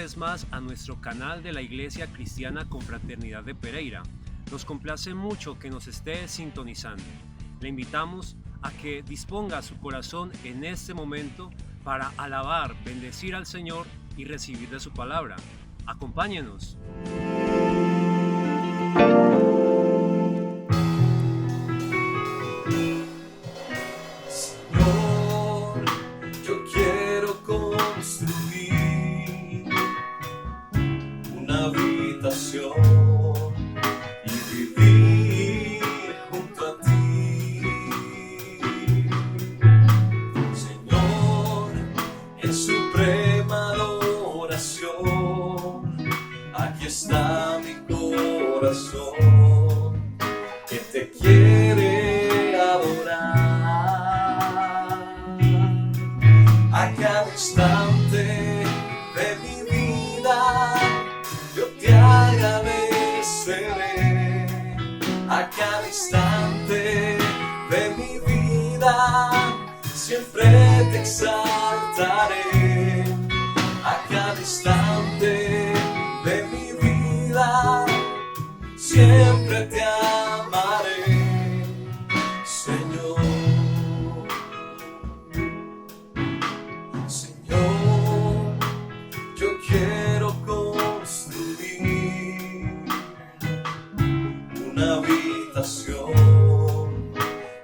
vez más a nuestro canal de la Iglesia Cristiana Confraternidad de Pereira. Nos complace mucho que nos esté sintonizando. Le invitamos a que disponga su corazón en este momento para alabar, bendecir al Señor y recibir de su palabra. Acompáñenos. Señor, yo quiero construir una habitación y vivir junto a ti. Señor, en suprema adoración, aquí está mi corazón que te quiere adorar. A cada instante de mi vida yo te agradeceré. A cada instante de mi vida siempre te exaltaré. A cada instante de mi vida siempre te amaré, Señor. Señor, yo quiero construir una habitación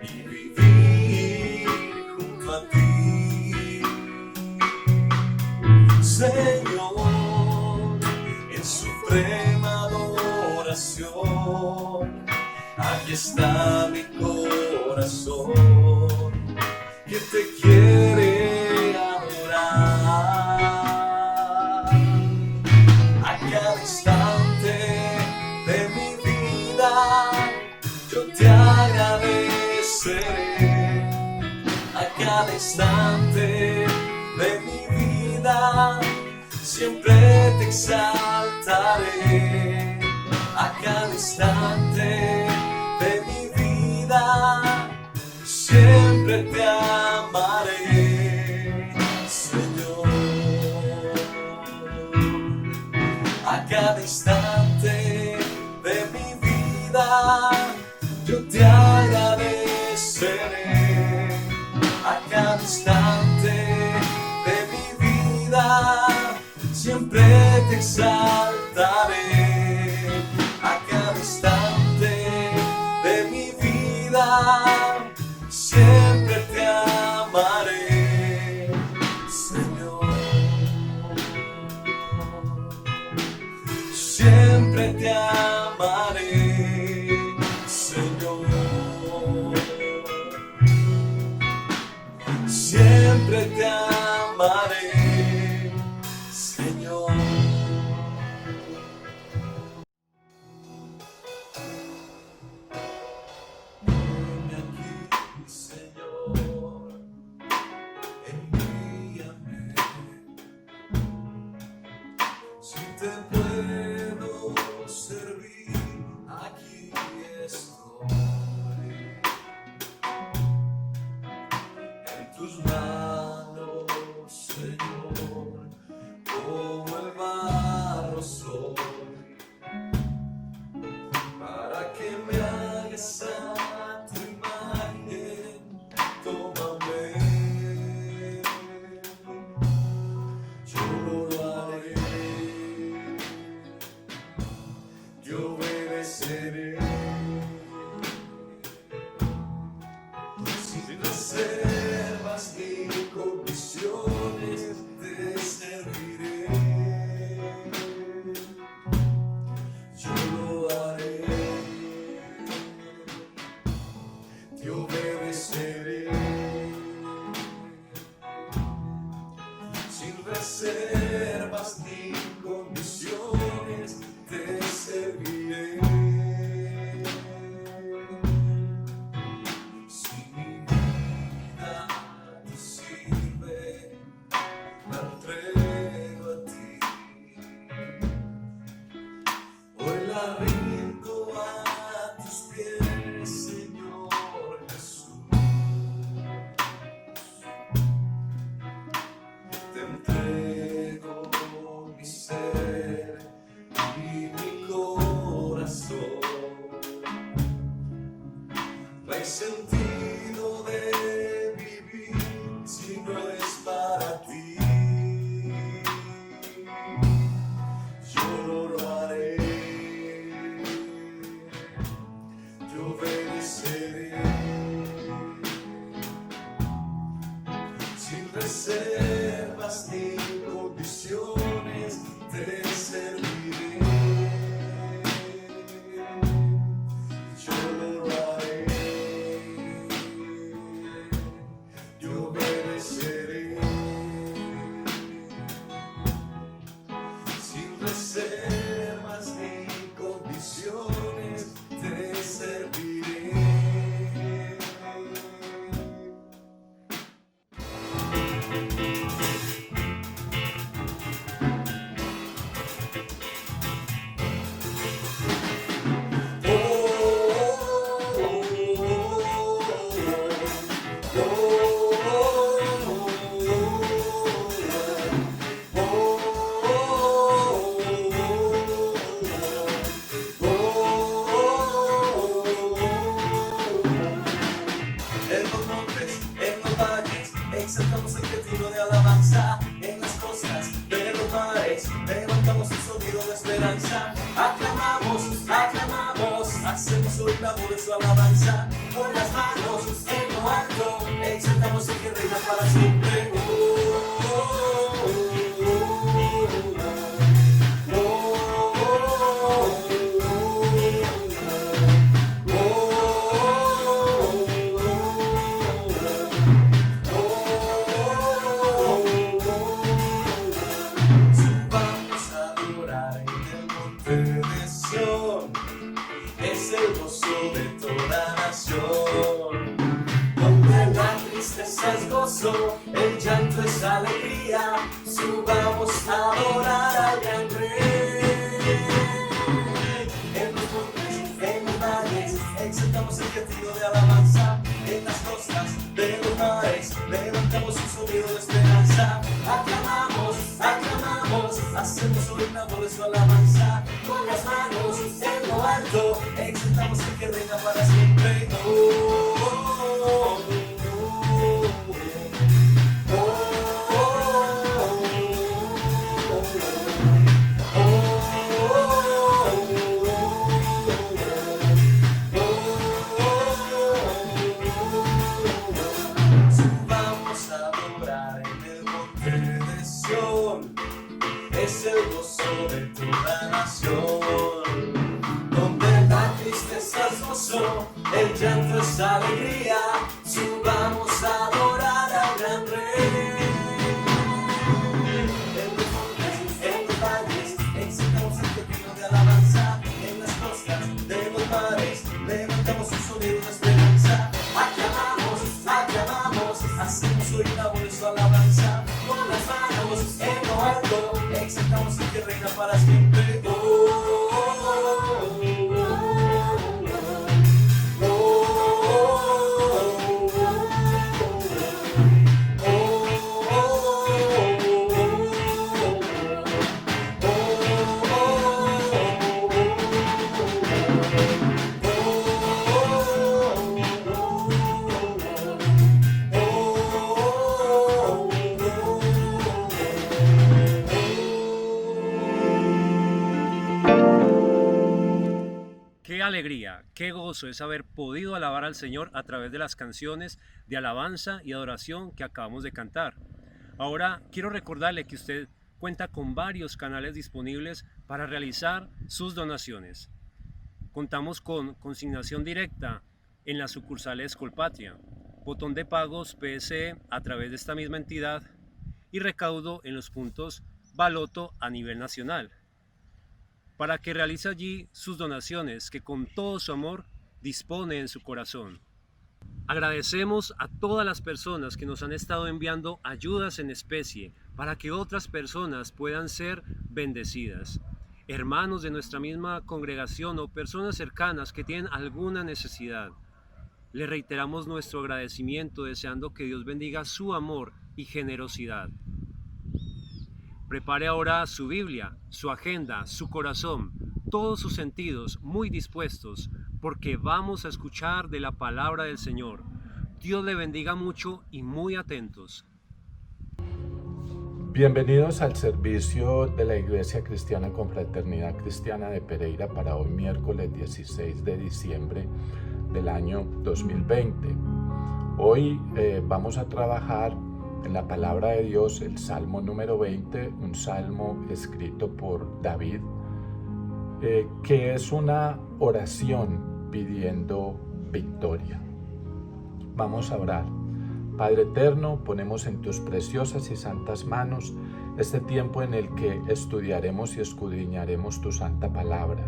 y vivir junto a ti. Señor, en suprema adoración, aquí está mi corazón que te quiere adorar. A cada instante de mi vida yo te agradeceré. A cada instante de mi vida siempre te exaltaré. A cada instante de mi vida siempre te amaré, Señor. A cada instante de mi vida yo te agradeceré. A cada instante de mi vida siempre te exaltaré. A cada instante de mi vida siempre te amaré, Señor. Siempre te amaré, Señor. Siempre te amaré, Señor. Ven aquí, Señor, envíame. Si te puedo servir, aquí estoy. En tus manos, Señor, como el barro soy, para que me hagas a tu imagen. Tómame, yo lo haré, yo obedeceré. Sin reservas ni condiciones te serviré. Yo lo haré, te obedeceré. Sin reservas ni condiciones te serviré. hay sentido de vivir si no es para ti. Yo lo haré, yo obedeceré, sin reservas ni condiciones te serviré. Yo lo haré, yo obedeceré, sin reservas ni condiciones te serviré. En los montes, en los valles, exaltamos el cretino de alabanza. En las costas de los mares, levantamos el sonido de esperanza. Aclamamos, aclamamos, hacemos oír la voz de su alabanza. Con las manos en lo alto, exaltamos el que reina para siempre. Vamos a adorar en el monte de Sión, es el gozo de toda nación. Donde la tristeza es gozo, el llanto es alegría, subamos a adorar al gran Rey. En los montes, en los valles, exaltamos el cretino de alabanza. En las costas de los mares, levantamos un sonido de esperanza. Aclamamos, aclamamos, hacemos oír la voz de su alabanza. Con las manos en lo alto, exaltamos el que reina para siempre. Vamos a adorar en el monte de Sión, es el gozo de toda nación. Donde la tristeza es gozo, el llanto es alegría, subamos a adorar al gran Rey. En los montes, en los valles, exaltamos el cretino de alabanza. En las costas de los mares, levantamos un sonido de esperanza. Aclamamos, aclamamos, hacemos oír la voz de su alabanza. Con las manos en lo alto, exaltamos el que reina para siempre. Qué alegría, qué gozo es haber podido alabar al Señor a través de las canciones de alabanza y adoración que acabamos de cantar. Ahora quiero recordarle que usted cuenta con varios canales disponibles para realizar sus donaciones. Contamos con consignación directa en las sucursales Colpatria, botón de pagos PSE a través de esta misma entidad y recaudo en los puntos Baloto a nivel nacional, para que realice allí sus donaciones que con todo su amor dispone en su corazón. Agradecemos a todas las personas que nos han estado enviando ayudas en especie para que otras personas puedan ser bendecidas. Hermanos de nuestra misma congregación o personas cercanas que tienen alguna necesidad. Le reiteramos nuestro agradecimiento deseando que Dios bendiga su amor y generosidad. Prepare ahora su Biblia, su agenda, su corazón, todos sus sentidos muy dispuestos porque vamos a escuchar de la palabra del Señor. Dios le bendiga mucho y muy atentos. Bienvenidos al servicio de la Iglesia Cristiana Confraternidad Cristiana de Pereira para hoy miércoles 16 de diciembre del año 2020. Hoy vamos a trabajar en la palabra de Dios el Salmo número 20, un salmo escrito por David, que es una oración pidiendo victoria. Vamos a orar. Padre eterno, ponemos en tus preciosas y santas manos este tiempo en el que estudiaremos y escudriñaremos tu santa palabra.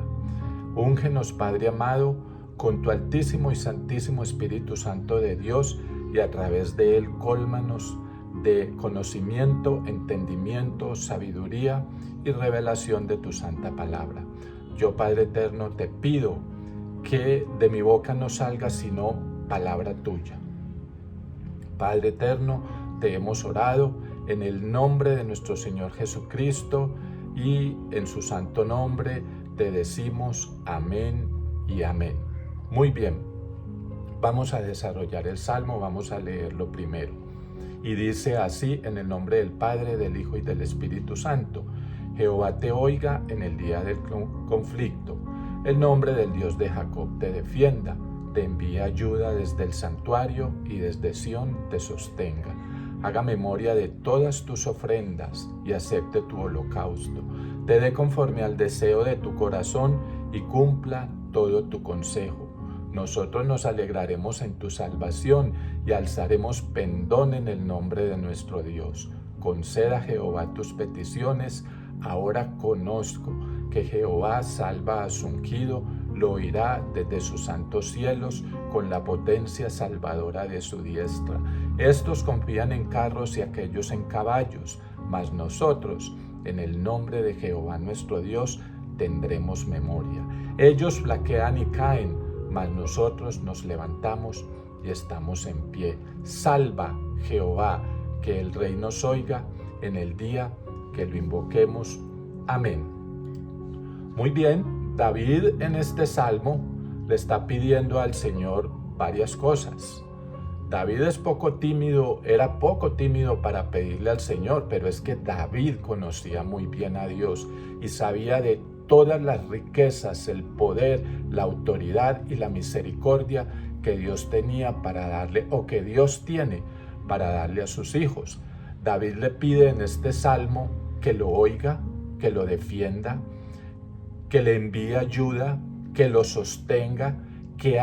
Úngenos, Padre amado, con tu altísimo y santísimo Espíritu Santo de Dios, y a través de él cólmanos de conocimiento, entendimiento, sabiduría y revelación de tu santa palabra. Yo, Padre eterno, te pido que de mi boca no salga sino palabra tuya. Padre eterno, te hemos orado en el nombre de nuestro Señor Jesucristo, y en su santo nombre te decimos amén y amén. Muy bien, vamos a desarrollar el Salmo, vamos a leerlo primero. Y dice así, en el nombre del Padre, del Hijo y del Espíritu Santo: Jehová te oiga en el día del conflicto, el nombre del Dios de Jacob te defienda, te envíe ayuda desde el santuario y desde Sión te sostenga. Haga memoria de todas tus ofrendas y acepte tu holocausto. Te dé conforme al deseo de tu corazón y cumpla todo tu consejo. Nosotros nos alegraremos en tu salvación y alzaremos pendón en el nombre de nuestro Dios. Conceda a Jehová tus peticiones. Ahora conozco que Jehová salva a su ungido, lo oirá desde sus santos cielos con la potencia salvadora de su diestra. Estos confían en carros y aquellos en caballos, mas nosotros, en el nombre de Jehová nuestro Dios, tendremos memoria. Ellos flaquean y caen, mas nosotros nos levantamos y estamos en pie. Salva, Jehová, que el Rey nos oiga en el día que lo invoquemos. Amén. Muy bien. David en este salmo le está pidiendo al Señor varias cosas. David es poco tímido, era poco tímido para pedirle al Señor, pero es que David conocía muy bien a Dios y sabía de todas las riquezas, el poder, la autoridad y la misericordia que Dios tenía para darle, o que Dios tiene para darle a sus hijos. David le pide en este salmo que lo oiga, que lo defienda, que le envíe ayuda, que lo sostenga, que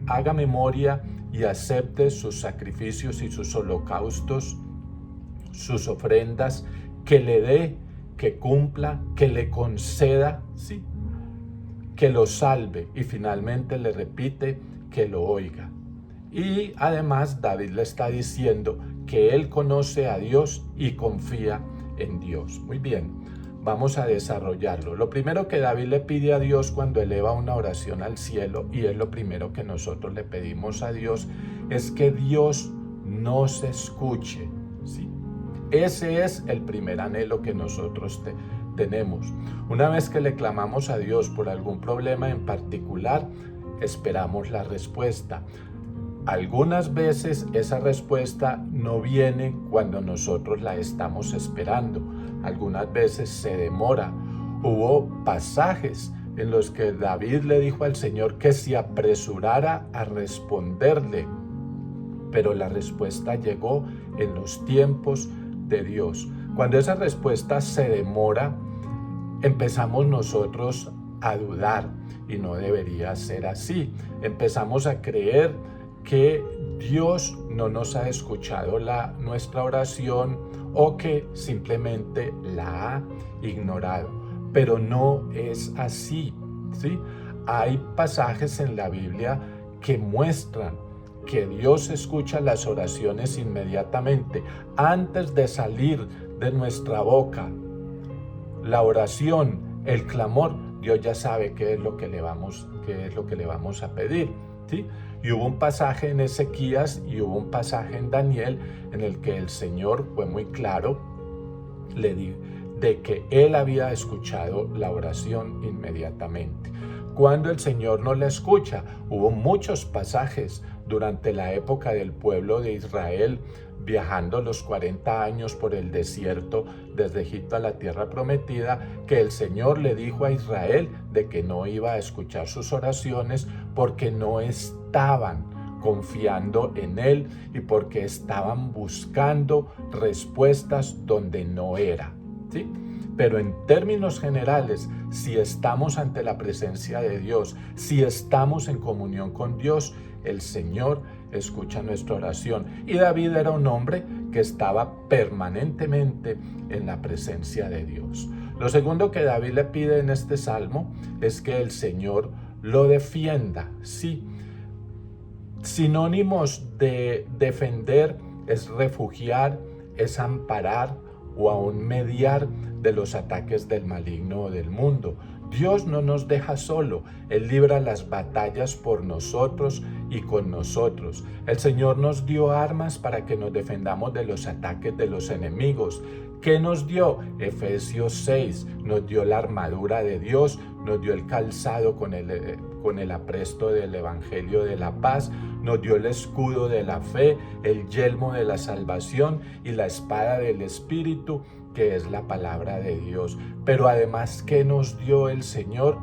haga memoria y acepte sus sacrificios y sus holocaustos, sus ofrendas, que le dé, que cumpla, que le conceda, ¿sí?, que lo salve, y finalmente le repite que lo oiga. Y además David le está diciendo que él conoce a Dios y confía en Dios. Muy bien. Vamos a desarrollarlo. Lo primero que David le pide a Dios cuando eleva una oración al cielo, y es lo primero que nosotros le pedimos a Dios, es que Dios nos escuche, ¿sí? Ese es el primer anhelo que nosotros tenemos. Una vez que le clamamos a Dios por algún problema en particular, esperamos la respuesta. Algunas veces esa respuesta no viene cuando nosotros la estamos esperando. Algunas veces se demora. Hubo pasajes en los que David le dijo al Señor que se apresurara a responderle, pero la respuesta llegó en los tiempos de Dios. Cuando esa respuesta se demora, empezamos nosotros a dudar, y no debería ser así. Empezamos a creer que Dios no nos ha escuchado nuestra oración, o que simplemente la ha ignorado. Pero no es así, ¿sí? Hay pasajes en la Biblia que muestran que Dios escucha las oraciones inmediatamente. Antes de salir de nuestra boca la oración, el clamor, Dios ya sabe qué es lo que le vamos a pedir, ¿sí? Y hubo un pasaje en Ezequías y hubo un pasaje en Daniel en el que el Señor fue muy claro, le de que él había escuchado la oración inmediatamente. Cuando el Señor no la escucha, hubo muchos pasajes durante la época del pueblo de Israel viajando los 40 años por el desierto desde Egipto a la tierra prometida, que el Señor le dijo a Israel de que no iba a escuchar sus oraciones porque no estaban confiando en Él y porque estaban buscando respuestas donde no era, ¿sí? Pero en términos generales, si estamos ante la presencia de Dios, si estamos en comunión con Dios, el Señor escucha nuestra oración. Y David era un hombre que estaba permanentemente en la presencia de Dios. Lo segundo que David le pide en este salmo es que el Señor lo defienda. Sí, sinónimos de defender es refugiar, es amparar o aún mediar de los ataques del maligno o del mundo. Dios no nos deja solo, Él libra las batallas por nosotros y con nosotros. El Señor nos dio armas para que nos defendamos de los ataques de los enemigos. ¿Qué nos dio? Efesios 6, nos dio la armadura de Dios, nos dio el calzado con el apresto del Evangelio de la paz, nos dio el escudo de la fe, el yelmo de la salvación y la espada del Espíritu, que es la palabra de Dios. Pero además, ¿qué nos dio el Señor?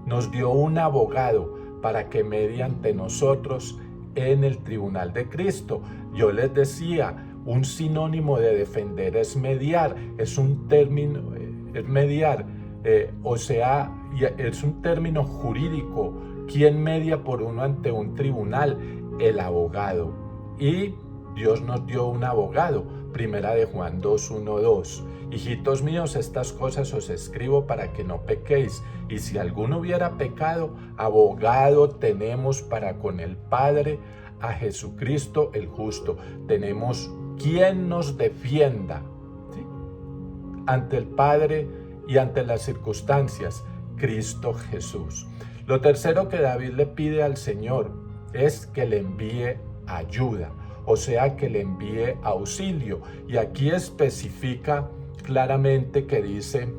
Nos dio un abogado para que medie ante nosotros en el tribunal de Cristo. Yo les decía, un sinónimo de defender es mediar, es un término, es mediar, es un término jurídico. ¿Quién media por uno ante un tribunal? El abogado. Y Dios nos dio un abogado. Primera de Juan 2, 1, 2. Hijitos míos, estas cosas os escribo para que no pequéis. Y si alguno hubiera pecado, abogado tenemos para con el Padre, a Jesucristo el justo. Tenemos quien nos defienda, ¿sí?, ante el Padre y ante las circunstancias, Cristo Jesús. Lo tercero que David le pide al Señor es que le envíe ayuda, o sea, que le envíe auxilio. Y aquí especifica claramente que dice,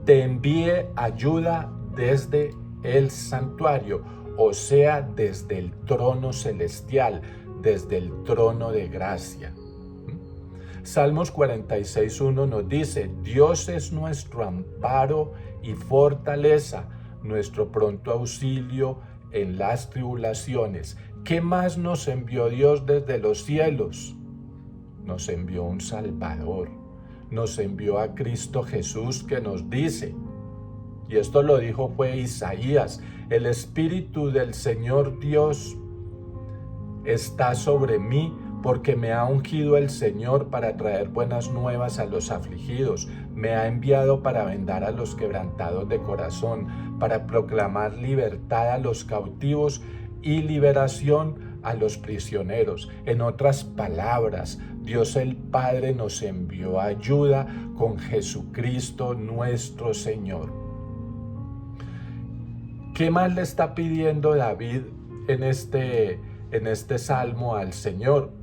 te envíe ayuda desde el santuario, o sea, desde el trono celestial, desde el trono de gracia. Salmos 46:1 nos dice, Dios es nuestro amparo y fortaleza, nuestro pronto auxilio en las tribulaciones. ¿Qué más nos envió Dios desde los cielos? Nos envió un Salvador, nos envió a Cristo Jesús, que nos dice, y esto lo dijo fue Isaías, el Espíritu del Señor Dios está sobre mí, porque me ha ungido el Señor para traer buenas nuevas a los afligidos. Me ha enviado para vendar a los quebrantados de corazón, para proclamar libertad a los cautivos y liberación a los prisioneros. En otras palabras, Dios el Padre nos envió ayuda con Jesucristo nuestro Señor. ¿Qué más le está pidiendo David en este salmo al Señor?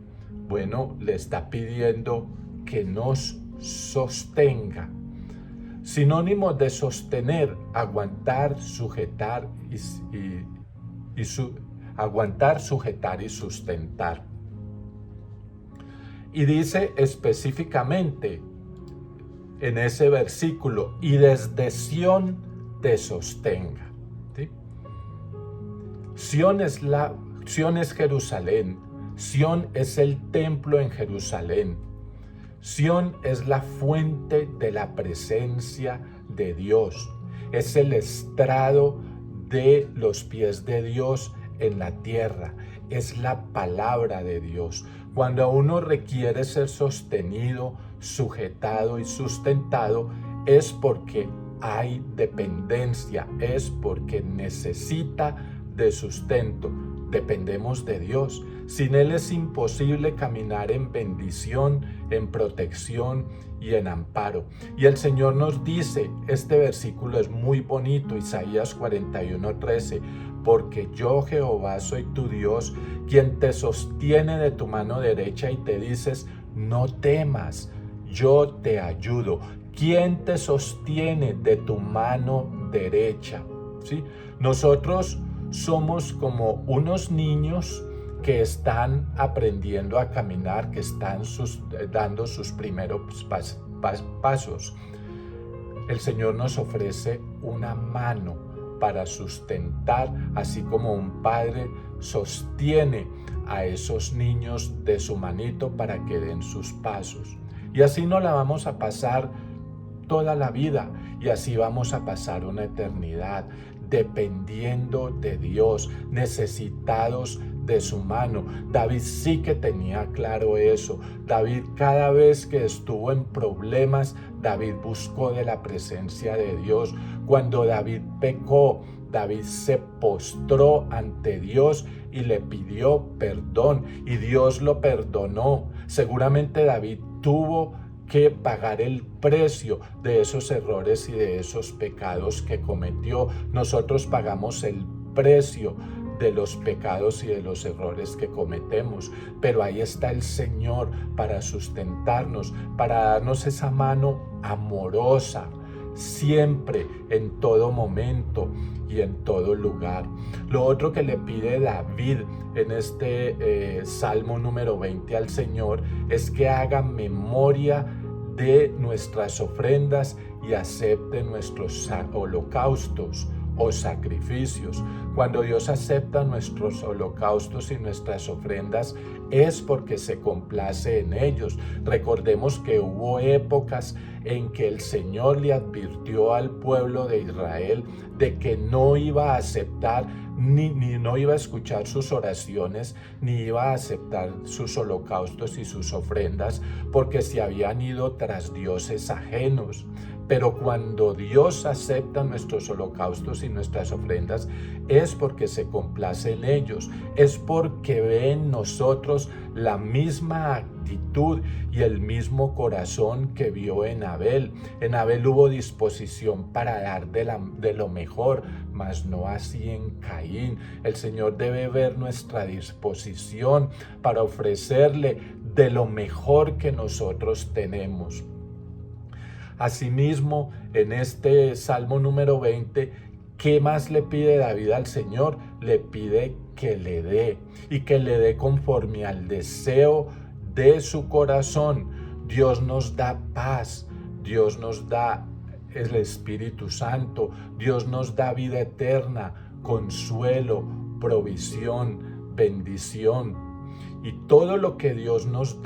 Bueno, le está pidiendo que nos sostenga. Sinónimos de sostener, aguantar, sujetar aguantar, sujetar y sustentar. Y dice específicamente en ese versículo, y desde Sión te sostenga. ¿Sí? Sión es Jerusalén. Sión es el templo en Jerusalén. Sión es la fuente de la presencia de Dios. Es el estrado de los pies de Dios en la tierra. Es la palabra de Dios. Cuando uno requiere ser sostenido, sujetado y sustentado, es porque hay dependencia, es porque necesita de sustento. Dependemos de Dios. Sin Él es imposible caminar en bendición, en protección y en amparo. Y el Señor nos dice, este versículo es muy bonito, Isaías 41:13, porque yo Jehová soy tu Dios, quien te sostiene de tu mano derecha y te dices, no temas, yo te ayudo. ¿Quién te sostiene de tu mano derecha? ¿Sí? Nosotros somos como unos niños que están aprendiendo a caminar, que están dando sus primeros pasos. El Señor nos ofrece una mano para sustentar, así como un padre sostiene a esos niños de su manito para que den sus pasos. Y así nos la vamos a pasar toda la vida, y así vamos a pasar una eternidad, dependiendo de Dios, necesitados de su mano. David sí que tenía claro eso. David, cada vez que estuvo en problemas, David buscó de la presencia de Dios. Cuando David pecó, David se postró ante Dios y le pidió perdón, y Dios lo perdonó. Seguramente David tuvo que pagar el precio de esos errores y de esos pecados que cometió. Nosotros pagamos el precio de los pecados y de los errores que cometemos, pero ahí está el Señor para sustentarnos, para darnos esa mano amorosa, siempre, en todo momento y en todo lugar. Lo otro que le pide David en este Salmo número 20 al Señor es que haga memoria de nuestras ofrendas y acepte nuestros holocaustos o sacrificios. Cuando Dios acepta nuestros holocaustos y nuestras ofrendas, es porque se complace en ellos. Recordemos que hubo épocas en que el Señor le advirtió al pueblo de Israel de que no iba a aceptar ni no iba a escuchar sus oraciones, ni iba a aceptar sus holocaustos y sus ofrendas, porque se habían ido tras dioses ajenos. Pero cuando Dios acepta nuestros holocaustos y nuestras ofrendas, es porque se complace en ellos, es porque ve en nosotros la misma actitud y el mismo corazón que vio en Abel. En Abel hubo disposición para dar de lo mejor, mas no así en Caín. El Señor debe ver nuestra disposición para ofrecerle de lo mejor que nosotros tenemos. Asimismo, en este Salmo número 20, ¿qué más le pide David al Señor? Le pide que le dé, y que le dé conforme al deseo de su corazón. Dios nos da paz, Dios nos da el Espíritu Santo, Dios nos da vida eterna, consuelo, provisión, bendición. Y todo lo que Dios nos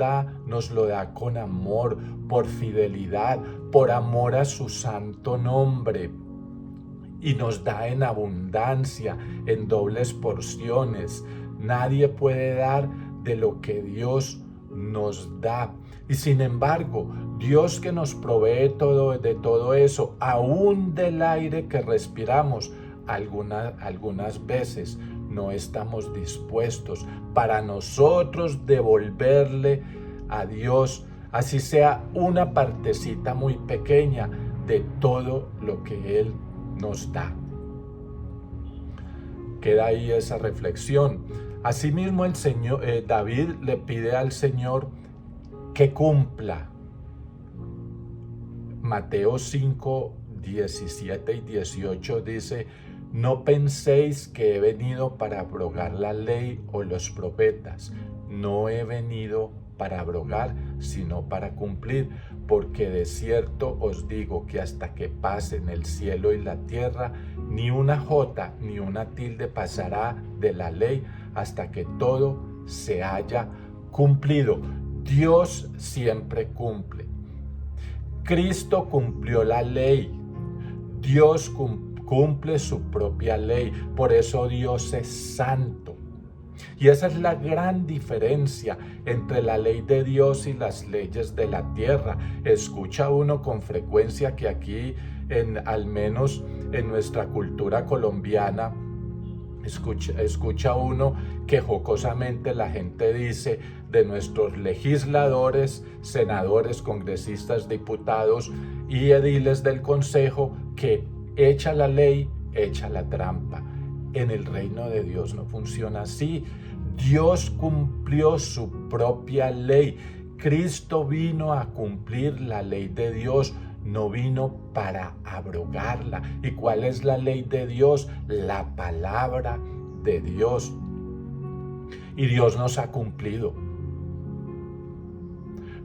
lo da con amor, por fidelidad, por amor a su santo nombre. Y nos da en abundancia, en dobles porciones. Nadie puede dar de lo que Dios nos da. Y sin embargo, Dios que nos provee de todo eso, aún del aire que respiramos, algunas veces no estamos dispuestos para nosotros devolverle a Dios, así sea una partecita muy pequeña de todo lo que Él nos da. Queda ahí esa reflexión. Asimismo, David le pide al Señor que cumpla. Mateo 5, 17 y 18 dice: no penséis que he venido para abrogar la ley o los profetas. No he venido para abrogar, sino para cumplir. Porque de cierto os digo que hasta que pasen el cielo y la tierra, ni una jota ni una tilde pasará de la ley hasta que todo se haya cumplido. Dios siempre cumple. Cristo cumplió la ley. Dios cumple su propia ley. Por eso Dios es santo. Y esa es la gran diferencia entre la ley de Dios y las leyes de la tierra. Escucha uno con frecuencia que aquí, al menos en nuestra cultura colombiana, escucha uno que jocosamente la gente dice de nuestros legisladores, senadores, congresistas, diputados y ediles del consejo que echa la ley, echa la trampa. En el reino de Dios no funciona así. Dios cumplió su propia ley. Cristo vino a cumplir la ley de Dios, no vino para abrogarla. ¿Y cuál es la ley de Dios? La palabra de Dios. Y Dios nos ha cumplido.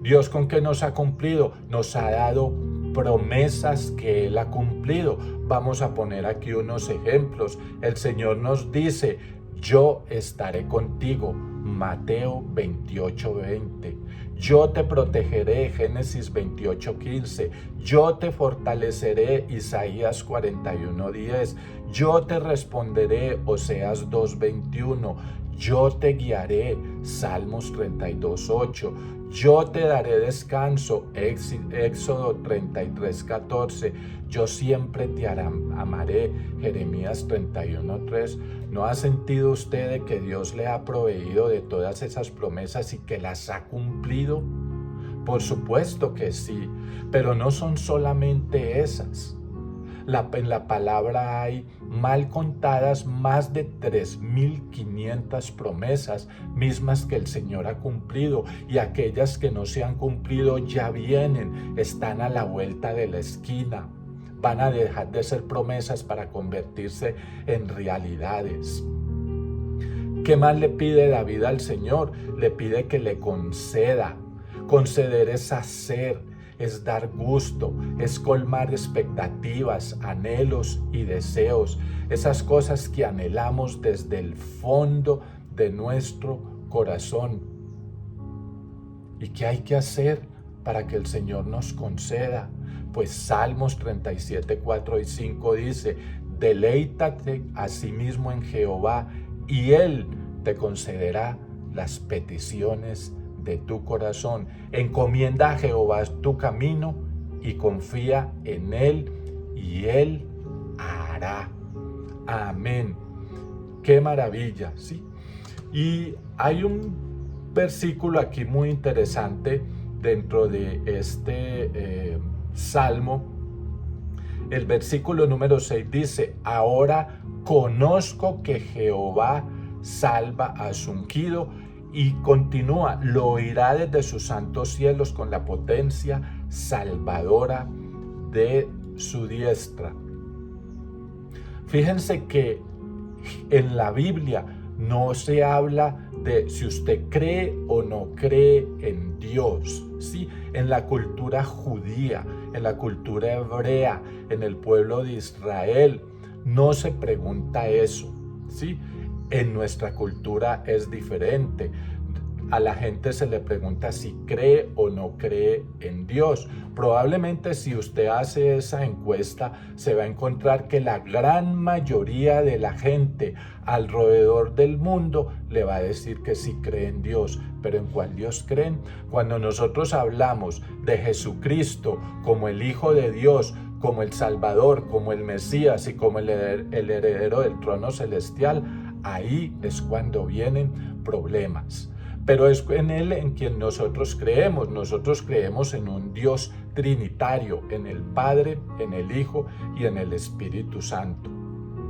¿Dios con qué nos ha cumplido? Nos ha dado promesas que Él ha cumplido. Vamos a poner aquí unos ejemplos. El Señor nos dice: yo estaré contigo, Mateo 28:20. Yo te protegeré, Génesis 28:15. Yo te fortaleceré, Isaías 41:10. Yo te responderé, Oseas 2:21. Yo te guiaré, Salmos 32:8. Yo te daré descanso, Éxodo 33:14. Yo siempre te amaré, Jeremías 31:3. ¿No ha sentido usted de que Dios le ha proveído de todas esas promesas y que las ha cumplido? Por supuesto que sí, pero no son solamente esas. En la palabra hay mal contadas más de 3.500 promesas, mismas que el Señor ha cumplido, y aquellas que no se han cumplido ya vienen, están a la vuelta de la esquina. Van a dejar de ser promesas para convertirse en realidades. ¿Qué más le pide David al Señor? Le pide que le conceda. Conceder es hacer, es dar gusto, es colmar expectativas, anhelos y deseos, esas cosas que anhelamos desde el fondo de nuestro corazón. ¿Y qué hay que hacer para que el Señor nos conceda? Pues Salmos 37, 4 y 5 dice: deleítate asimismo en Jehová, y Él te concederá las peticiones de tu corazón. Encomienda a Jehová tu camino y confía en Él, y Él hará. Amén. Qué maravilla, ¿sí? Y hay un versículo aquí muy interesante dentro de este salmo. El versículo número 6 dice: ahora conozco que Jehová salva a su ungido. Y continúa: lo oirá desde sus santos cielos con la potencia salvadora de su diestra. Fíjense que en la Biblia no se habla de si usted cree o no cree en Dios, ¿sí? En la cultura judía, en la cultura hebrea, en el pueblo de Israel, no se pregunta eso, ¿sí? En nuestra cultura es diferente. A la gente se le pregunta si cree o no cree en Dios. Probablemente si usted hace esa encuesta, se va a encontrar que la gran mayoría de la gente alrededor del mundo le va a decir que sí cree en Dios. ¿Pero en cuál Dios creen? Cuando nosotros hablamos de Jesucristo como el Hijo de Dios, como el Salvador, como el Mesías y como el heredero del trono celestial, ahí es cuando vienen problemas. Pero es en Él en quien nosotros creemos. Nosotros creemos en un Dios trinitario, en el Padre, en el Hijo y en el Espíritu Santo.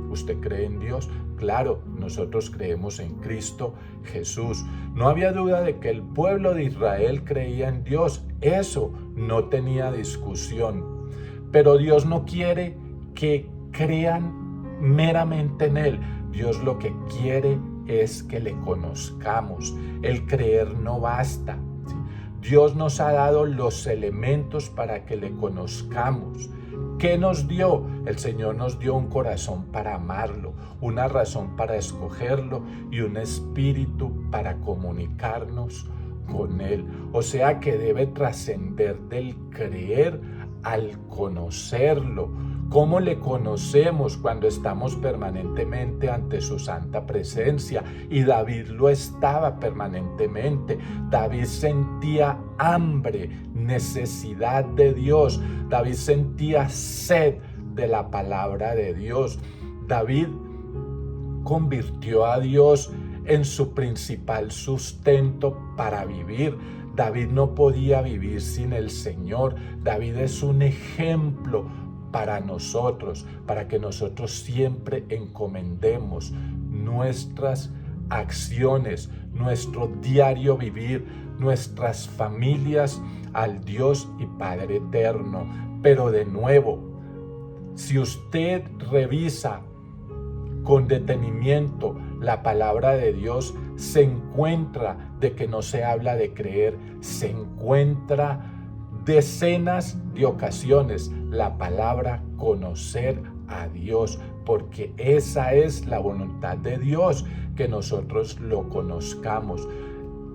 ¿Usted cree en Dios? Claro, nosotros creemos en Cristo Jesús. No había duda de que el pueblo de Israel creía en Dios. Eso no tenía discusión. Pero Dios no quiere que crean meramente en Él. Dios lo que quiere es que le conozcamos. El creer no basta, ¿sí? Dios nos ha dado los elementos para que le conozcamos. ¿Qué nos dio? El Señor nos dio un corazón para amarlo, una razón para escogerlo y un espíritu para comunicarnos con Él. O sea que debe trascender del creer al conocerlo. ¿Cómo le conocemos? Cuando estamos permanentemente ante su santa presencia. Y David lo estaba permanentemente. David sentía hambre, necesidad de Dios. David sentía sed de la palabra de Dios. David convirtió a Dios en su principal sustento para vivir. David no podía vivir sin el Señor. David es un ejemplo para nosotros, para que nosotros siempre encomendemos nuestras acciones, nuestro diario vivir, nuestras familias al Dios y Padre eterno. Pero de nuevo, si usted revisa con detenimiento la palabra de Dios, se encuentra de que no se habla de creer, se encuentra decenas de ocasiones la palabra conocer a Dios, porque esa es la voluntad de Dios, que nosotros lo conozcamos.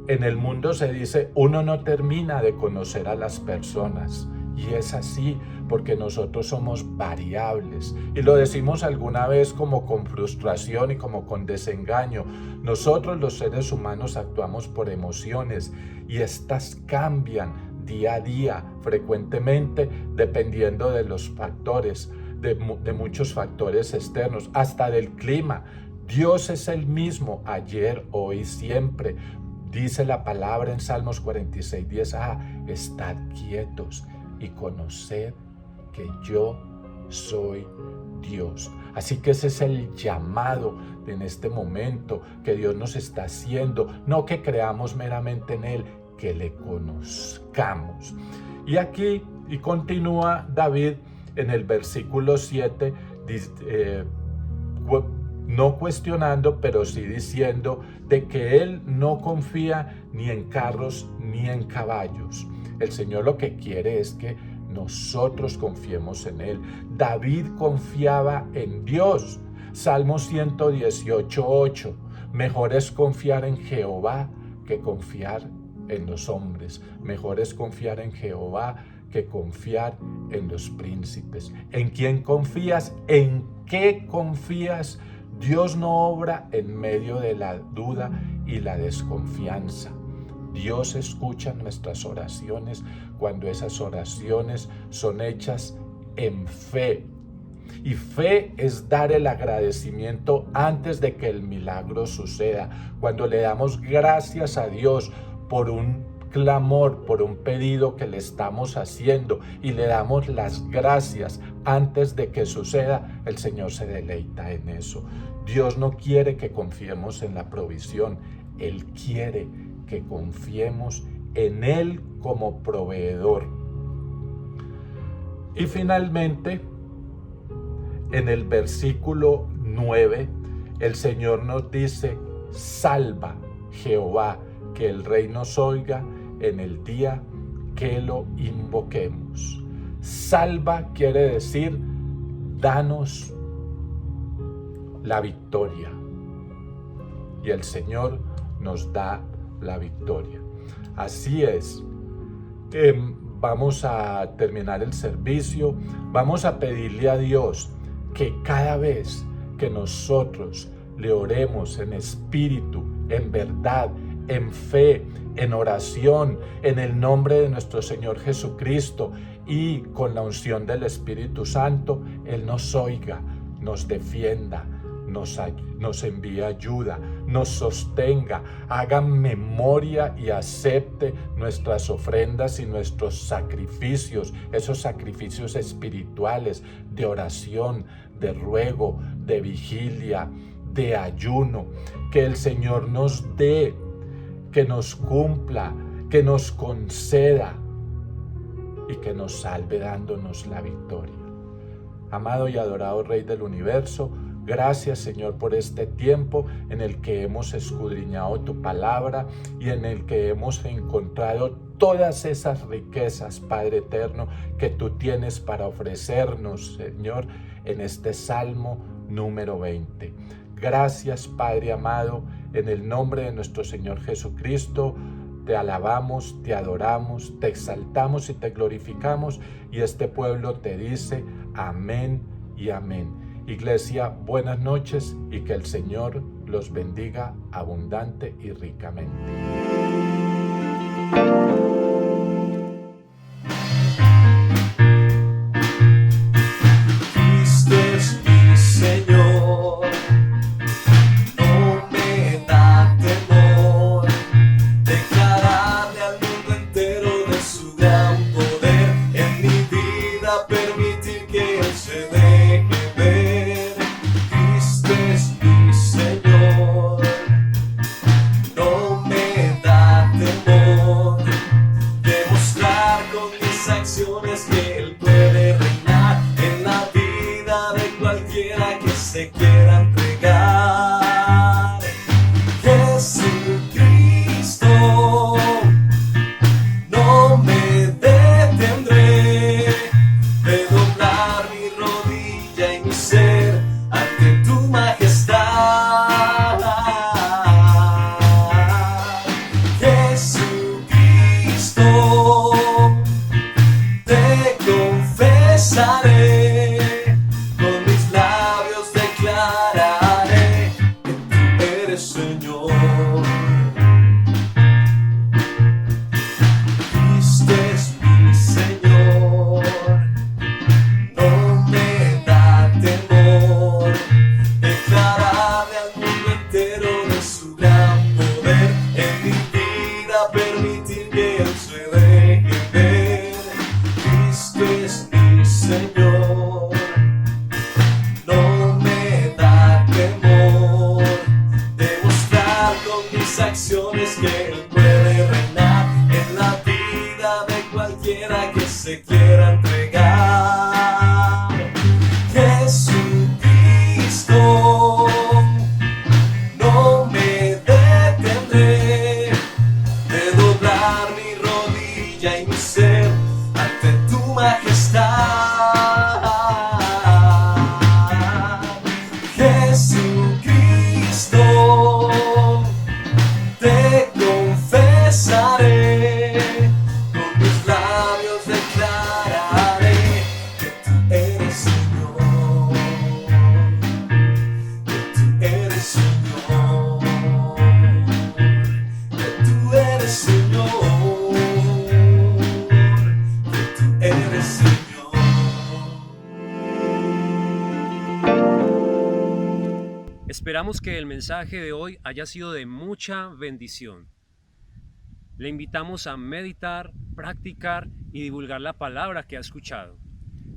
En el mundo se dice, uno no termina de conocer a las personas, y es así, porque nosotros somos variables, y lo decimos alguna vez como con frustración y como con desengaño. Nosotros los seres humanos actuamos por emociones, y estas cambian día a día, frecuentemente, dependiendo de los factores, de muchos factores externos, hasta del clima. Dios es el mismo ayer, hoy, siempre. Dice la palabra en Salmos 46:10, estad quietos y conoced que yo soy Dios. Así que ese es el llamado en este momento que Dios nos está haciendo, no que creamos meramente en Él, que le conozcamos. Y aquí, y continúa David en el versículo 7, no cuestionando, pero sí diciendo de que él no confía ni en carros ni en caballos. El Señor lo que quiere es que nosotros confiemos en Él. David confiaba en Dios. Salmo 118:8. Mejor es confiar en Jehová que confiar en los hombres. Mejor es confiar en Jehová que confiar en los príncipes. ¿En quién confías? ¿En qué confías? Dios no obra en medio de la duda y la desconfianza. Dios escucha nuestras oraciones cuando esas oraciones son hechas en fe. Y fe es dar el agradecimiento antes de que el milagro suceda. Cuando le damos gracias a Dios por un clamor, por un pedido que le estamos haciendo y le damos las gracias antes de que suceda, el Señor se deleita en eso. Dios no quiere que confiemos en la provisión, Él quiere que confiemos en Él como proveedor. Y finalmente, en el versículo 9, el Señor nos dice, salva Jehová, que el Rey nos oiga en el día que lo invoquemos. Salva quiere decir, danos la victoria. Y el Señor nos da la victoria. Así es. Vamos a terminar el servicio. Vamos a pedirle a Dios que cada vez que nosotros le oremos en espíritu, en verdad, en fe, en oración, en el nombre de nuestro Señor Jesucristo y con la unción del Espíritu Santo, Él nos oiga, nos defienda, nos envíe ayuda, nos sostenga, haga memoria y acepte nuestras ofrendas y nuestros sacrificios, esos sacrificios espirituales de oración, de ruego, de vigilia, de ayuno. Que el Señor nos dé, que nos cumpla, que nos conceda y que nos salve dándonos la victoria. Amado y adorado Rey del universo, gracias, Señor, por este tiempo en el que hemos escudriñado tu palabra y en el que hemos encontrado todas esas riquezas, Padre eterno, que tú tienes para ofrecernos, Señor, en este Salmo número 20. Gracias, Padre amado, en el nombre de nuestro Señor Jesucristo, te alabamos, te adoramos, te exaltamos y te glorificamos, y este pueblo te dice amén y amén. Iglesia, buenas noches y que el Señor los bendiga abundante y ricamente. Cristo es mi Señor, no me da temor declararle al mundo entero de su gran poder. En mi vida permitir que Él se deje ver. Cristo es mi Señor, cualquiera que se quiera entregar. Jesucristo, no me detendré de doblar mi rodilla y mi ser ante tu majestad. Jesucristo, te confesaré, con mis labios declararé que tú eres Señor. Cristo es mi Señor, no me da temor declararle al mundo entero de su gran poder. En mi vida permitir que Él se deje ver. Cristo es mi Señor, no me da temor demostrar con mis acciones que Él puede reinar en la vida de cualquiera que se quiera entregar. Jesucristo, no me detendré de doblar mi rodilla y mi ser ante tu majestad. Jesucristo, te confesaré, con mis labios declararé que tú eres Señor, que tú eres Señor, que tú eres Señor, que tú eres Señor. Esperamos que el mensaje de hoy haya sido de mucha bendición. Le invitamos a meditar, practicar y divulgar la palabra que ha escuchado.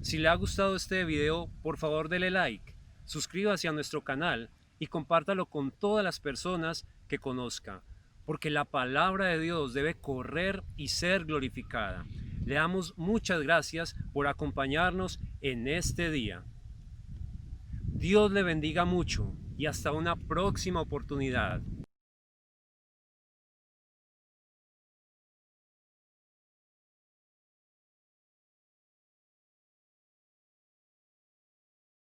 Si le ha gustado este video, por favor dele like, suscríbase a nuestro canal y compártalo con todas las personas que conozca, porque la palabra de Dios debe correr y ser glorificada. Le damos muchas gracias por acompañarnos en este día. Dios le bendiga mucho y hasta una próxima oportunidad.